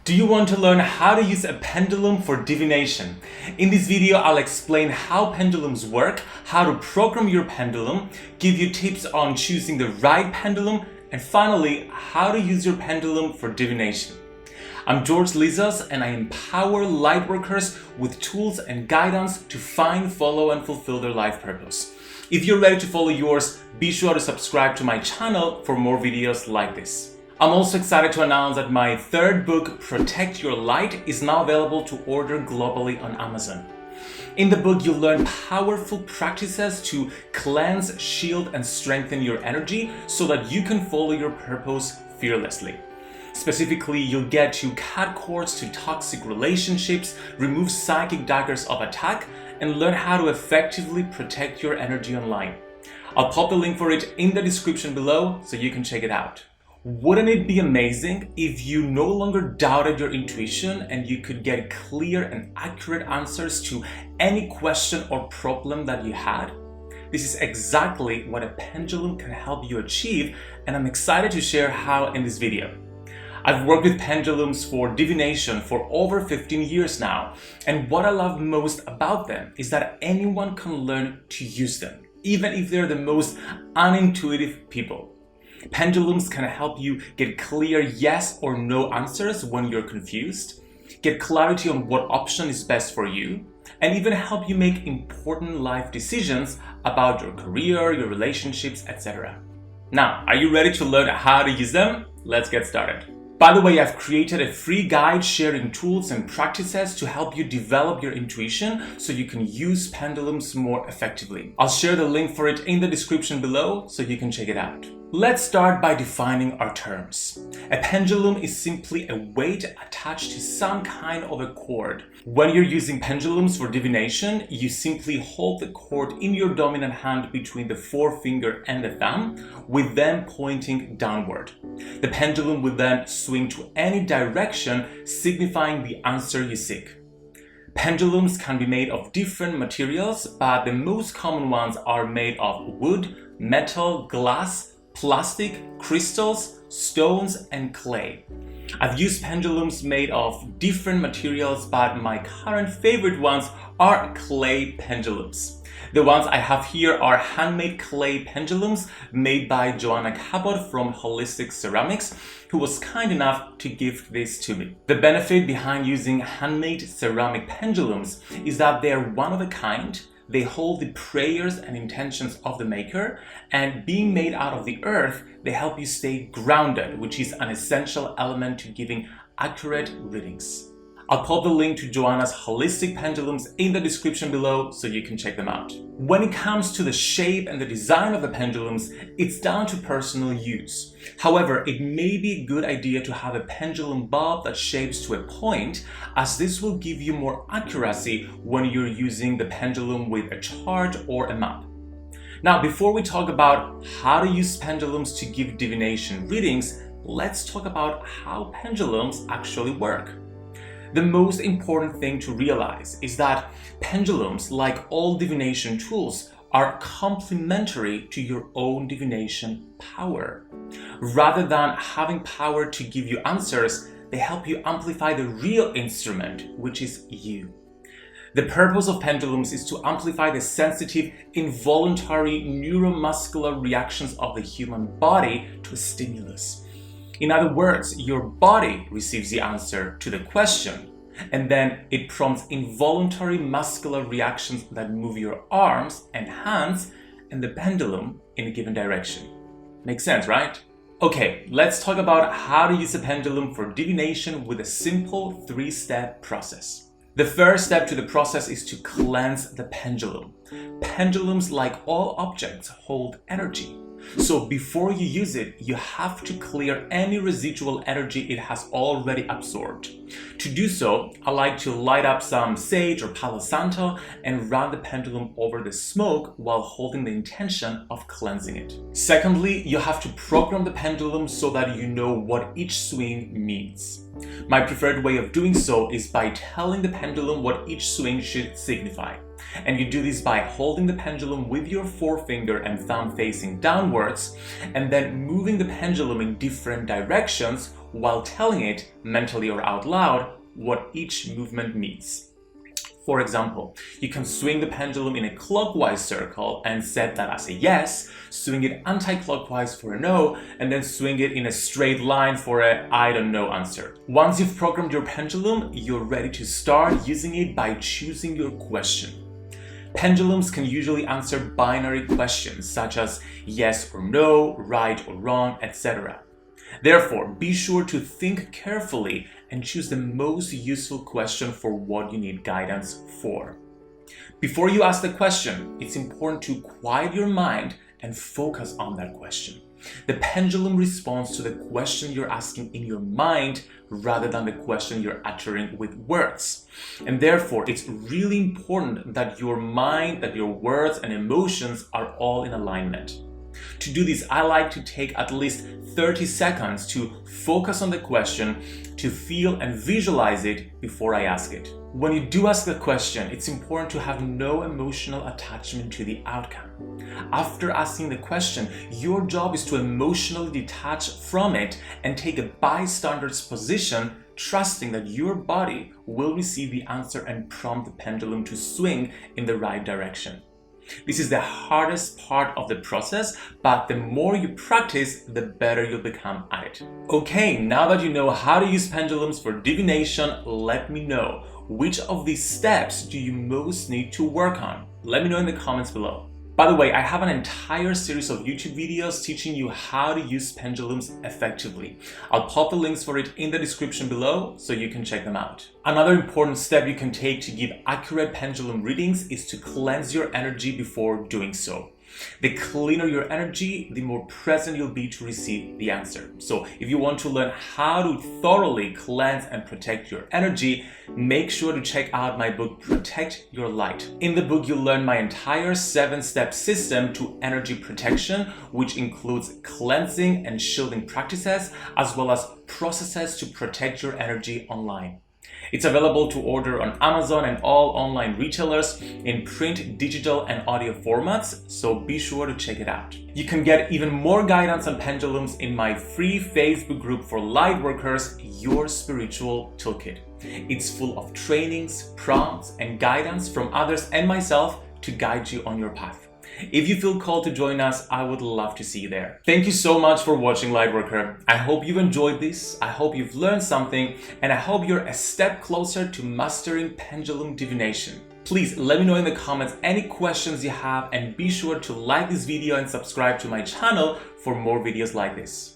Do you want to learn how to use a pendulum for divination? In this video, I'll explain how pendulums work, how to program your pendulum, give you tips on choosing the right pendulum, and finally, how to use your pendulum for divination. I'm George Lizos, and I empower lightworkers with tools and guidance to find, follow, and fulfill their life purpose. If you're ready to follow yours, be sure to subscribe to my channel for more videos like this. I'm also excited to announce that my third book, Protect Your Light, is now available to order globally on Amazon. In the book, you'll learn powerful practices to cleanse, shield, and strengthen your energy so that you can follow your purpose fearlessly. Specifically, you'll get to cut cords to toxic relationships, remove psychic daggers of attack, and learn how to effectively protect your energy online. I'll pop the link for it in the description below so you can check it out. Wouldn't it be amazing if you no longer doubted your intuition and you could get clear and accurate answers to any question or problem that you had? This is exactly what a pendulum can help you achieve, and I'm excited to share how in this video. I've worked with pendulums for divination for over 15 years now, and what I love most about them is that anyone can learn to use them, even if they're the most unintuitive people. Pendulums can help you get clear yes or no answers when you're confused, get clarity on what option is best for you, and even help you make important life decisions about your career, your relationships, etc. Now, are you ready to learn how to use them? Let's get started. By the way, I've created a free guide sharing tools and practices to help you develop your intuition so you can use pendulums more effectively. I'll share the link for it in the description below so you can check it out. Let's start by defining our terms. A pendulum is simply a weight attached to some kind of a cord. When you're using pendulums for divination, you simply hold the cord in your dominant hand between the forefinger and the thumb, with them pointing downward. The pendulum will then swing to any direction, signifying the answer you seek. Pendulums can be made of different materials, but the most common ones are made of wood, metal, glass, plastic, crystals, stones, and clay. I've used pendulums made of different materials, but my current favorite ones are clay pendulums. The ones I have here are handmade clay pendulums made by Joanna Cabot from Holistic Ceramics, who was kind enough to gift this to me. The benefit behind using handmade ceramic pendulums is that they're one of a kind. They hold the prayers and intentions of the maker, and being made out of the earth, they help you stay grounded, which is an essential element to giving accurate readings. I'll pop the link to Joanna's holistic pendulums in the description below so you can check them out. When it comes to the shape and the design of the pendulums, it's down to personal use. However, it may be a good idea to have a pendulum bob that shapes to a point, as this will give you more accuracy when you're using the pendulum with a chart or a map. Now, before we talk about how to use pendulums to give divination readings, let's talk about how pendulums actually work. The most important thing to realize is that pendulums, like all divination tools, are complementary to your own divination power. Rather than having power to give you answers, they help you amplify the real instrument, which is you. The purpose of pendulums is to amplify the sensitive, involuntary neuromuscular reactions of the human body to a stimulus. In other words, your body receives the answer to the question, and then it prompts involuntary muscular reactions that move your arms and hands and the pendulum in a given direction. Makes sense, right? Okay, let's talk about how to use a pendulum for divination with a simple 3-step process. The first step to the process is to cleanse the pendulum. Pendulums, like all objects, hold energy. So before you use it, you have to clear any residual energy it has already absorbed. To do so, I like to light up some sage or Palo Santo and run the pendulum over the smoke while holding the intention of cleansing it. Secondly, you have to program the pendulum so that you know what each swing means. My preferred way of doing so is by telling the pendulum what each swing should signify. And you do this by holding the pendulum with your forefinger and thumb facing downwards, and then moving the pendulum in different directions while telling it, mentally or out loud, what each movement means. For example, you can swing the pendulum in a clockwise circle and set that as a yes, swing it anti-clockwise for a no, and then swing it in a straight line for a I don't know answer. Once you've programmed your pendulum, you're ready to start using it by choosing your question. Pendulums can usually answer binary questions such as yes or no, right or wrong, etc. Therefore, be sure to think carefully and choose the most useful question for what you need guidance for. Before you ask the question, it's important to quiet your mind and focus on that question. The pendulum responds to the question you're asking in your mind rather than the question you're uttering with words. And therefore, it's really important that your mind, that your words and emotions are all in alignment. To do this, I like to take at least 30 seconds to focus on the question, to feel and visualize it before I ask it. When you do ask the question, it's important to have no emotional attachment to the outcome. After asking the question, your job is to emotionally detach from it and take a bystander's position, trusting that your body will receive the answer and prompt the pendulum to swing in the right direction. This is the hardest part of the process, but the more you practice, the better you'll become at it. Okay, now that you know how to use pendulums for divination, let me know, which of these steps do you most need to work on? Let me know in the comments below. By the way, I have an entire series of YouTube videos teaching you how to use pendulums effectively. I'll pop the links for it in the description below so you can check them out. Another important step you can take to give accurate pendulum readings is to cleanse your energy before doing so. The cleaner your energy, the more present you'll be to receive the answer. So if you want to learn how to thoroughly cleanse and protect your energy, make sure to check out my book, Protect Your Light. In the book, you'll learn my entire 7-step system to energy protection, which includes cleansing and shielding practices, as well as processes to protect your energy online. It's available to order on Amazon and all online retailers in print, digital, and audio formats, so be sure to check it out. You can get even more guidance on pendulums in my free Facebook group for lightworkers, Your Spiritual Toolkit. It's full of trainings, prompts, and guidance from others and myself to guide you on your path. If you feel called to join us, I would love to see you there. Thank you so much for watching, Lightworker. I hope you've enjoyed this, I hope you've learned something, and I hope you're a step closer to mastering pendulum divination. Please let me know in the comments any questions you have, and be sure to like this video and subscribe to my channel for more videos like this.